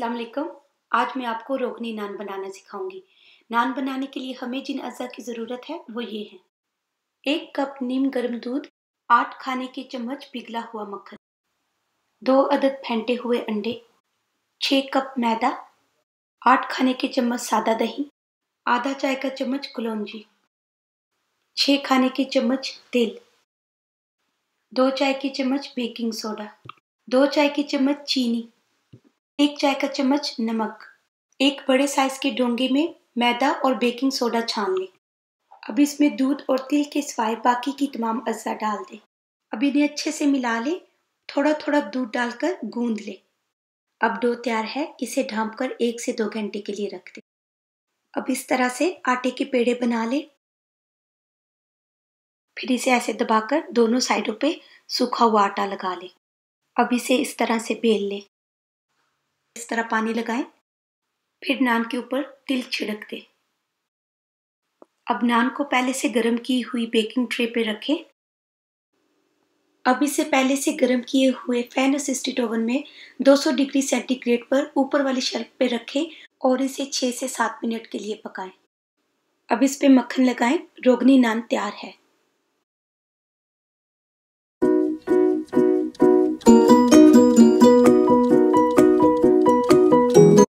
अस्सलाम वालेकुम। आज मैं आपको रोगनी नान बनाना सिखाऊंगी। नान बनाने के लिए हमें जिन अज़ा की ज़रूरत है वो ये हैं। 1 कप नीम गर्म दूध, 8 खाने के चम्मच पिघला हुआ मक्खन, 2 अदद फेंटे हुए अंडे, 6 कप मैदा, 8 खाने के चम्मच सादा दही, आधा चाय का चम्मच कलौंजी, 6 खाने के चम्मच तेल, 2 चाय के चम्मच बेकिंग सोडा, 2 चाय के चम्मच चीनी, 1 चाय का चम्मच नमक। एक बड़े साइज के डोंगे में मैदा और बेकिंग सोडा छान लें। अब इसमें दूध और तिल के सिवाय बाकी की तमाम अज्जा डाल दें। अब इन्हें अच्छे से मिला लें। थोड़ा थोड़ा दूध डालकर गूंद लें। अब डो तैयार है, इसे ढांप कर 1 से 2 घंटे के लिए रख दें। अब इस तरह से आटे के पेड़े बना लें। फिर इसे ऐसे दबाकर दोनों साइडों पे सूखा हुआ आटा लगा लें। अब इसे इस तरह से बेल लें। इस तरह पानी लगाएं। फिर नान के ऊपर तिल छिड़क दें। अब नान को पहले से गर्म की हुई बेकिंग ट्रे पे रखें। अब इसे पहले से गर्म किए हुए फैन असिस्टेड ओवन में 200 डिग्री सेंटीग्रेड पर ऊपर वाली शेल्फ पे रखें और इसे 6 से 7 मिनट के लिए पकाएं। अब इस पे मक्खन लगाएं। रोगनी नान तैयार है।